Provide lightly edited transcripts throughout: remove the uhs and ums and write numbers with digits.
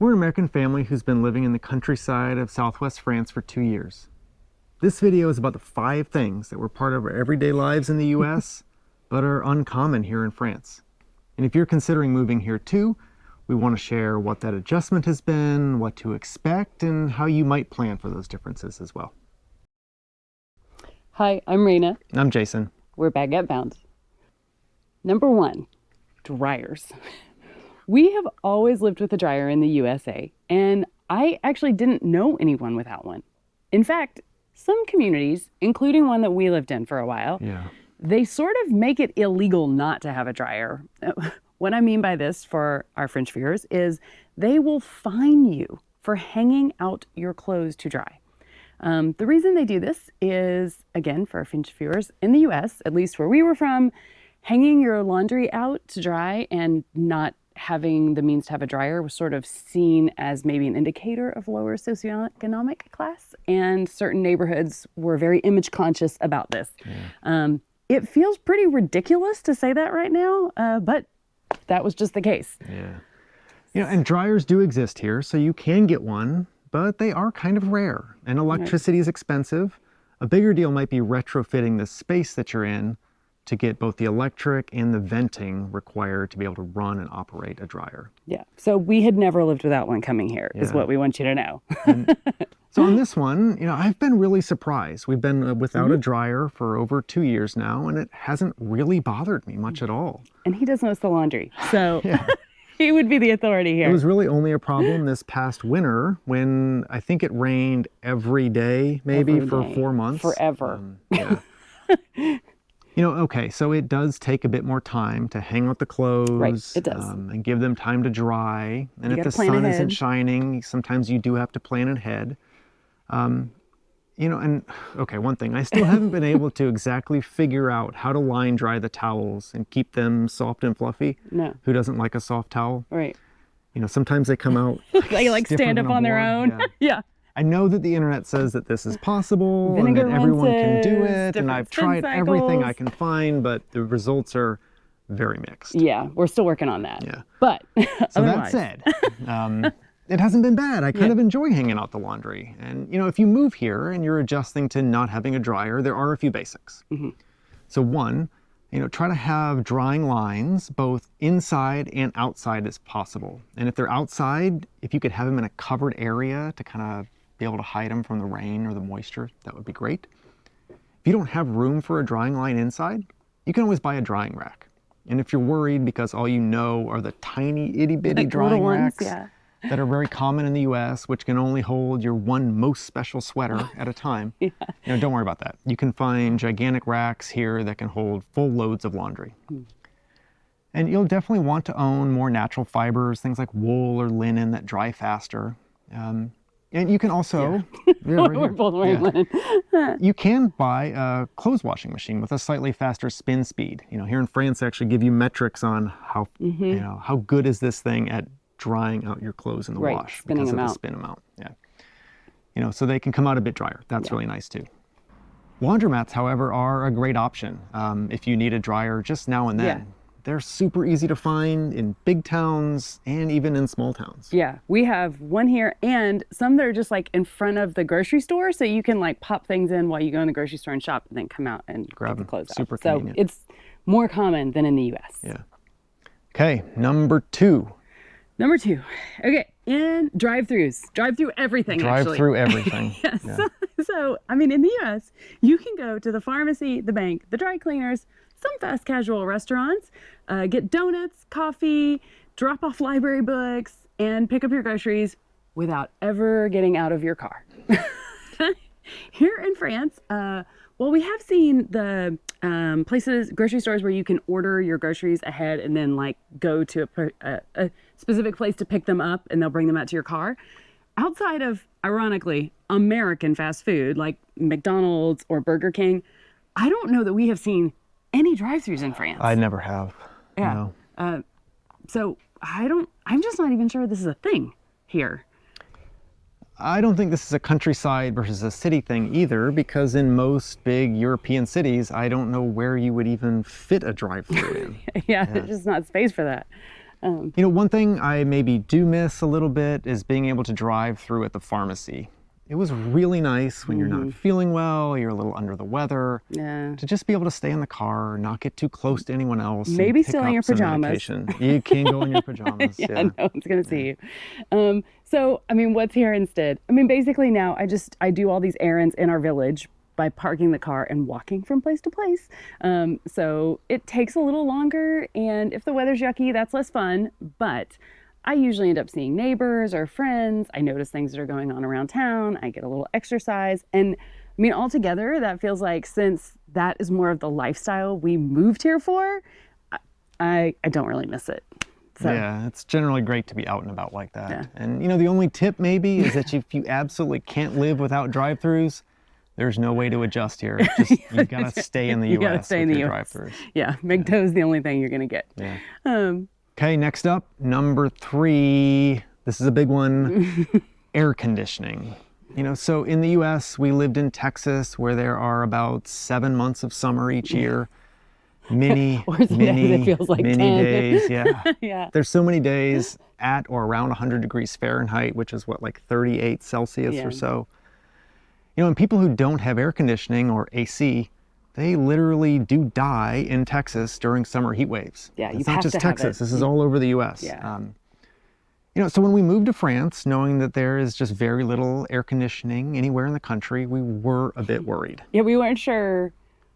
We're an American family who's been living in the countryside of southwest France for 2 years. This video is about the 5 things that were part of our everyday lives in the US, but are uncommon here in France. And if you're considering moving here too, we want to share what that adjustment has been, what to expect, and how you might plan for those differences as well. Hi, I'm Raina. I'm Jason. We're Baguette Bound. Number 1, dryers. We have always lived with a dryer in the USA, and I actually didn't know anyone without one. In fact, some communities, including one that we lived in for a while, they sort of make it illegal not to have a dryer. What I mean by this for our French viewers is they will fine you for hanging out your clothes to dry. The reason they do this is, again, for our French viewers, in the US, at least where we were from, hanging your laundry out to dry and not having the means to have a dryer was sort of seen as maybe an indicator of lower socioeconomic class, and certain neighborhoods were very image conscious about this. It feels pretty ridiculous to say that right now, but that was just the case. And dryers do exist here, so you can get one, but they are kind of rare, and electricity is expensive. A bigger deal might be retrofitting the space that you're in to get both the electric and the venting required to be able to run and operate a dryer. So we had never lived without one coming here, is what we want you to know. So on this one, I've been really surprised. We've been without a dryer for over 2 years now, and it hasn't really bothered me much at all. And he does most of the laundry, so he would be the authority here. It was really only a problem this past winter when I think it rained every day, maybe for 4 months. Forever. Okay, so it does take a bit more time to hang out the clothes. Right, it does. And give them time to dry. And if the sun isn't shining, sometimes you do have to plan ahead. One thing, I still haven't been able to exactly figure out how to line dry the towels and keep them soft and fluffy. No. Who doesn't like a soft towel? Right. Sometimes they come out they stand up on their own. I know that the internet says that this is possible and that everyone can do it, and I've tried everything I can find, but the results are very mixed. We're still working on that. But so that said, it hasn't been bad. I kind of enjoy hanging out the laundry. And if you move here and you're adjusting to not having a dryer, there are a few basics. So one, try to have drying lines both inside and outside as possible. And if they're outside, if you could have them in a covered area to kind of be able to hide them from the rain or the moisture, that would be great. If you don't have room for a drying line inside, you can always buy a drying rack. And if you're worried because all you know are the tiny itty bitty drying racks that are very common in the US, which can only hold your one most special sweater at a time, don't worry about that. You can find gigantic racks here that can hold full loads of laundry. And you'll definitely want to own more natural fibers, things like wool or linen that dry faster. And you can also, we're both wearing linen. You can buy a clothes washing machine with a slightly faster spin speed. Here in France, they actually give you metrics on how, how good is this thing at drying out your clothes in the wash because of the spin amount. So they can come out a bit drier. That's really nice too. Laundromats, however, are a great option if you need a dryer just now and then. They're super easy to find in big towns and even in small towns. We have one here, and some that are just like in front of the grocery store, so you can like pop things in while you go in the grocery store and shop and then come out and grab the clothes super out. Convenient. So it's more common than in the US. Okay, number 2. Okay, and drive-throughs. Drive through everything, Drive through everything. So, I mean, in the US, you can go to the pharmacy, the bank, the dry cleaners, some fast casual restaurants, get donuts, coffee, drop off library books, and pick up your groceries without ever getting out of your car. Here in France, we have seen the grocery stores where you can order your groceries ahead and then like go to a specific place to pick them up and they'll bring them out to your car. Outside of, ironically, American fast food like McDonald's or Burger King, I don't know that we have seen any drive-thrus in France. I never have. No. So I'm just not even sure this is a thing here. I don't think this is a countryside versus a city thing either, because in most big European cities, I don't know where you would even fit a drive-thru in. There's just not space for that. You know, one thing I maybe do miss a little bit is being able to drive through at the pharmacy. It was really nice when you're not feeling well, you're a little under the weather, Yeah. to just be able to stay in the car, not get too close to anyone else. and Maybe pick still in up your some pajamas. medication. You can go in your pajamas. Yeah, no one's gonna see you. So, I mean, what's here instead? I mean, basically now I do all these errands in our village by parking the car and walking from place to place. So it takes a little longer, and if the weather's yucky, that's less fun, but I usually end up seeing neighbors or friends. I notice things that are going on around town. I get a little exercise. And I mean, altogether, that feels like, since that is more of the lifestyle we moved here for, I don't really miss it. So, Yeah, it's generally great to be out and about like that. Yeah. And you know, the only tip maybe is that if you absolutely can't live without drive-throughs, there's no way to adjust here. It's just, you gotta stay in the You US gotta stay in with the your US. drive-throughs. yeah, McDo's the only thing you're going to get. Yeah. Okay, next up, number 3. This is a big one, air conditioning. You know, so in the US, we lived in Texas, where there are about 7 months of summer each year. Many, Or some days it feels like 10. days, yeah. Yeah. There's so many days at or around 100 degrees Fahrenheit, which is what, like 38 Celsius Yeah. or so. You know, and people who don't have air conditioning or AC, they literally do die in Texas during summer heat waves. Yeah, you It's not have just to have Texas. it. This is all over the US. Yeah. You know, so when we moved to France, knowing that there is just very little air conditioning anywhere in the country, we were a bit worried. Yeah, we weren't sure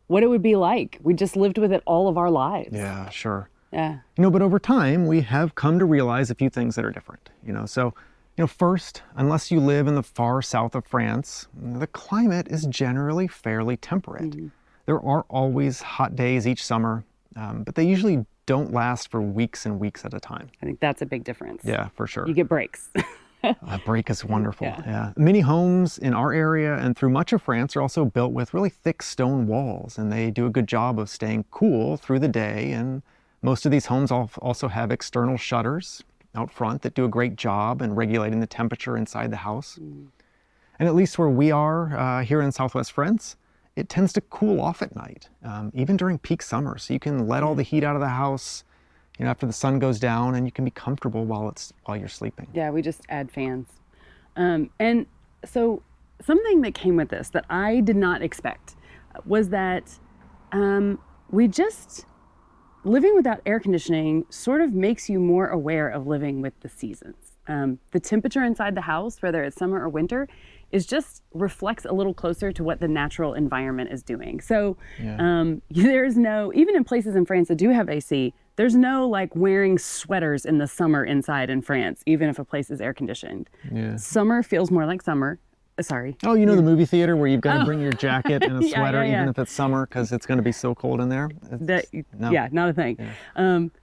what it would be like. We just lived with it all of our lives. Yeah, sure. Yeah. You know, but over time, we have come to realize a few things that are different. You know, so, you know, first, unless you live in the far south of France, the climate is generally fairly temperate. There are always hot days each summer, but they usually don't last for weeks and weeks at a time. I think that's a big difference. Yeah, for sure. You get breaks. A break is wonderful. Yeah. Yeah. Many homes in our area and through much of France are also built with really thick stone walls, and they do a good job of staying cool through the day. And most of these homes also have external shutters out front that do a great job in regulating the temperature inside the house. And at least where we are here in Southwest France, it tends to cool off at night, even during peak summer. So you can let all the heat out of the house, you know, after the sun goes down, and you can be comfortable while you're sleeping. Yeah, we just add fans. And so something that came with this that I did not expect was that living without air conditioning sort of makes you more aware of living with the seasons. The temperature inside the house, whether it's summer or winter, reflects a little closer to what the natural environment is doing. So there's no, even in places in France that do have AC, there's no like wearing sweaters in the summer inside in France, even if a place is air conditioned. Yeah. Summer feels more like summer. Sorry. Oh, you know the movie theater where you've got to bring your jacket and a Yeah, sweater, yeah. even if it's summer, because it's going to be so cold in there? No. Yeah, not a thing.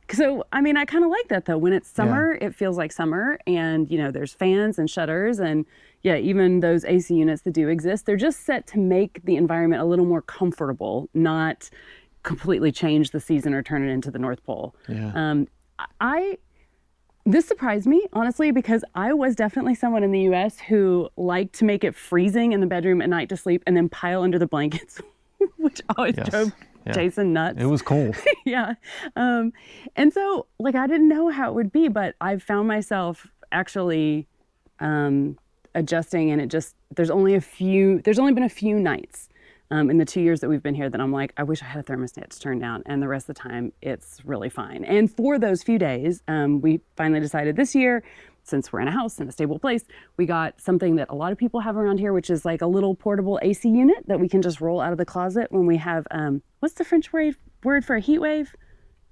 So, I mean, I kind of like that though. When it's summer, it feels like summer, and you know, there's fans and shutters, and yeah, even those AC units that do exist, they're just set to make the environment a little more comfortable, not completely change the season or turn it into the North Pole. Yeah. This surprised me, honestly, because I was definitely someone in the US who liked to make it freezing in the bedroom at night to sleep and then pile under the blankets, which always drove Jason nuts. It was cold. Yeah. And so, like, I didn't know how it would be, but I found myself actually adjusting, and there's only been a few nights in the 2 years that we've been here that I'm like, I wish I had a thermostat to turn down, and the rest of the time it's really fine. And for those few days, we finally decided this year, since we're in a house in a stable place, we got something that a lot of people have around here, which is like a little portable AC unit that we can just roll out of the closet when we have, what's the French word for a heat wave?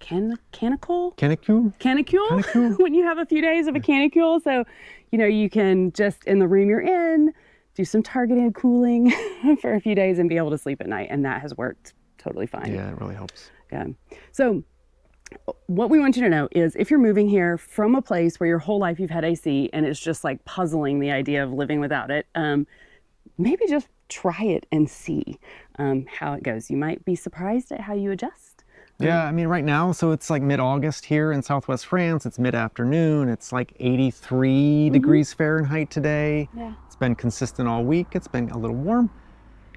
Canicule? Canicule? When you have a few days of a canicule. So, you know, you can just, in the room you're in, do some targeted cooling for a few days and be able to sleep at night. And that has worked totally fine. Yeah, it really helps. Yeah. So what we want you to know is, if you're moving here from a place where your whole life you've had AC and it's just like puzzling the idea of living without it, maybe just try it and see how it goes. You might be surprised at how you adjust. Yeah, I mean, right now, so it's like mid-August here in Southwest France. It's mid-afternoon. It's like 83 degrees Fahrenheit today. Yeah. It's been consistent all week. It's been a little warm.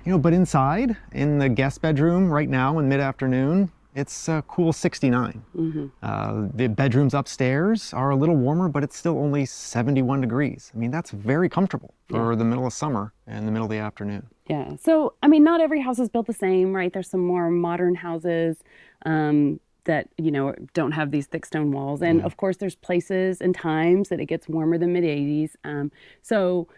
You know, but inside, in the guest bedroom right now in mid-afternoon, it's a cool 69. The bedrooms upstairs are a little warmer, but it's still only 71 degrees. I mean, that's very comfortable for the middle of summer and the middle of the afternoon. Yeah. So, I mean, not every house is built the same, right? There's some more modern houses that, you know, don't have these thick stone walls. And of course, there's places and times that it gets warmer than mid 80s. So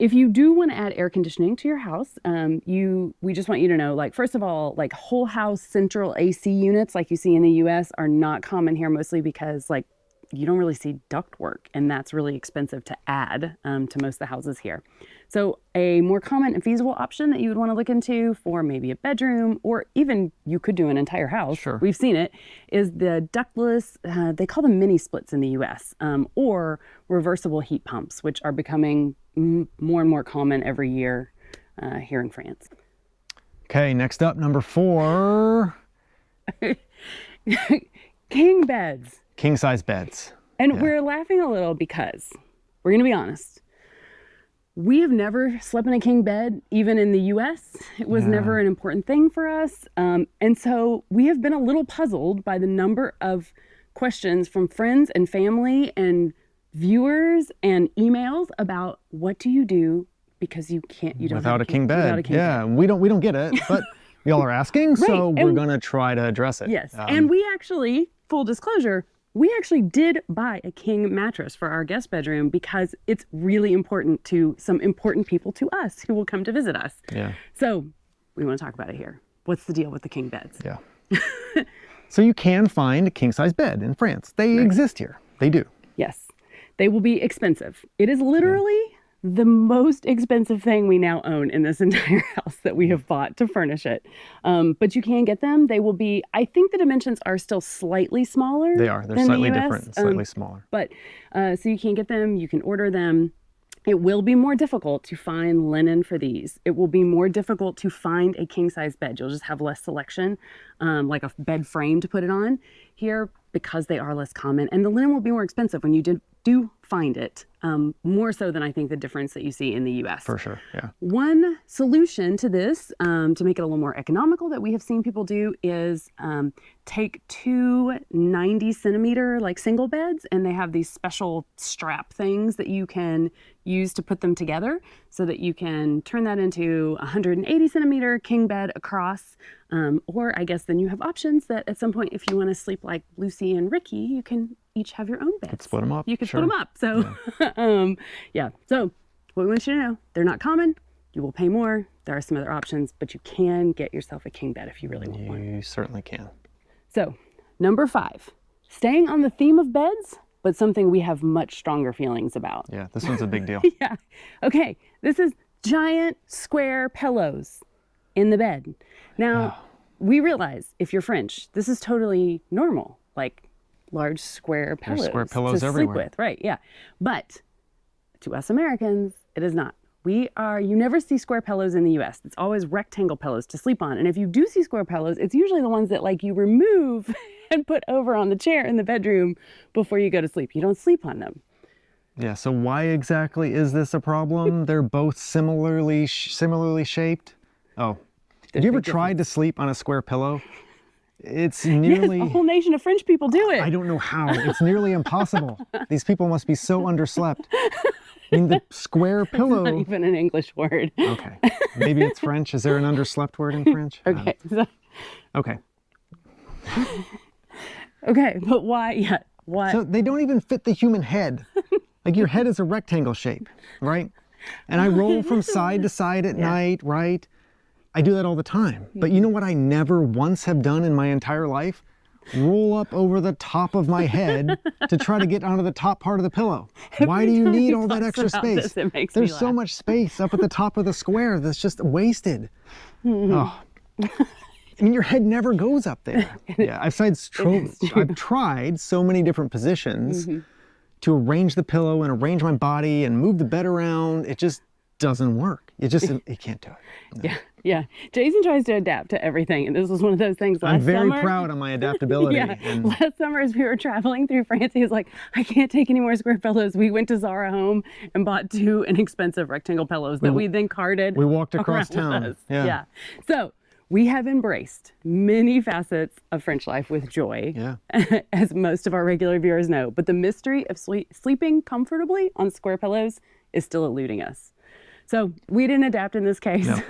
if you do want to add air conditioning to your house, we just want you to know, like, first of all, like whole house central AC units like you see in the US are not common here, mostly because like you don't really see ductwork, and that's really expensive to add to most of the houses here. So a more common and feasible option that you would want to look into for maybe a bedroom, or even you could do an entire house, we've seen it, is the ductless, they call them mini splits in the US, or reversible heat pumps, which are becoming more and more common every year here in France. Okay, next up, number 4. King beds. King size beds. And we're laughing a little because, we're going to be honest, we have never slept in a king bed, even in the US. It was never an important thing for us. And so we have been a little puzzled by the number of questions from friends and family and viewers and emails about what do you do because you don't without have a king bed. Without a king bed. We don't get it, but y'all are asking, so we're going to try to address it. Yes. And we actually, full disclosure, we actually did buy a king mattress for our guest bedroom because it's really important to some important people to us who will come to visit us. Yeah. So we want to talk about it here. What's the deal with the king beds? Yeah. So you can find a king size bed in France. They exist here. They do. Yes. They will be expensive. It is literally the most expensive thing we now own in this entire house that we have bought to furnish it. But you can get them. They will be, I think the dimensions are still slightly smaller. They are. They're slightly different, slightly smaller. But so you can get them, you can order them. It will be more difficult to find linen for these. It will be more difficult to find a king size bed. You'll just have less selection, like a bed frame to put it on here, because they are less common. And the linen will be more expensive when you do find it, more so than I think the difference that you see in the US. For sure, yeah. One solution to this, to make it a little more economical, that we have seen people do is take 2 90-centimeter like single beds, and they have these special strap things that you can use to put them together so that you can turn that into a 180-centimeter king bed across. Or I guess then you have options that at some point, if you want to sleep like Lucy and Ricky, you can each have your own beds. You could split them up. You could split them up. So, So what we want you to know, they're not common. You will pay more. There are some other options, but you can get yourself a king bed if you really want one. You certainly can. So, number 5, staying on the theme of beds, but something we have much stronger feelings about. Yeah, this one's a big deal. Yeah. Okay. This is giant square pillows in the bed. Now, we realize if you're French, this is totally normal. Like large square pillows. There's square pillows to everywhere. Sleep with, right? Yeah. But to us Americans, it is not. You never see square pillows in the US. It's always rectangle pillows to sleep on. And if you do see square pillows, it's usually the ones that like you remove and put over on the chair in the bedroom before you go to sleep. You don't sleep on them. Yeah, so why exactly is this a problem? They're both similarly shaped. Oh, have you ever tried to sleep on a square pillow? It's nearly... Yes, a whole nation of French people do it. I don't know how. It's nearly impossible. These people must be so underslept. I mean, the square pillow... It's not even an English word. Okay. Maybe it's French. Is there an underslept word in French? Okay. Okay. Okay, but why? Yeah, why? So they don't even fit the human head. Like your head is a rectangle shape, right? And I roll from side to side at night, right? I do that all the time. But you know what I never once have done in my entire life? Roll up over the top of my head to try to get onto the top part of the pillow. Why do you need all that extra space? There's so much space up at the top of the square that's just wasted. Oh. I mean, your head never goes up there. Yeah, I've tried so many different positions to arrange the pillow and arrange my body and move the bed around. It just doesn't work. You can't do it. No. Yeah. Jason tries to adapt to everything, and this was one of those things last summer. I'm very proud of my adaptability. Last summer as we were traveling through France, he was like, I can't take any more square pillows. We went to Zara Home and bought 2 inexpensive rectangle pillows that we then carted. We walked across town. Yeah. So We have embraced many facets of French life with joy, Yeah. as most of our regular viewers know, but the mystery of sleeping comfortably on square pillows is still eluding us. So we didn't adapt in this case. No.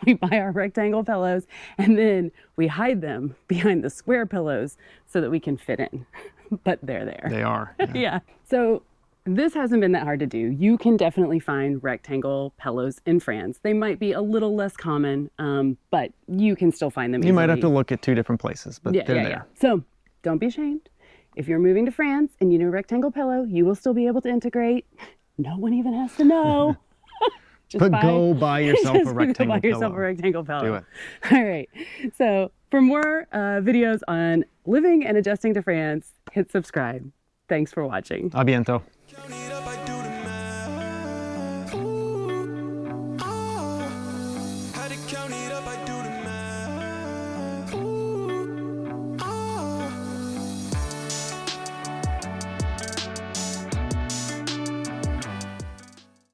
We buy our rectangle pillows and then we hide them behind the square pillows so that we can fit in, but they're there. They are. Yeah. Yeah. So this hasn't been that hard to do. You can definitely find rectangle pillows in France. They might be a little less common, but you can still find them easily. You might have to look at 2 different places, but they're there. So don't be ashamed. If you're moving to France and you need a rectangle pillow, you will still be able to integrate. No one even has to know. Go buy yourself a rectangle pillow. Yourself a rectangle pillow. Do it. All right. So for more videos on living and adjusting to France, hit subscribe. Thanks for watching. A bientôt.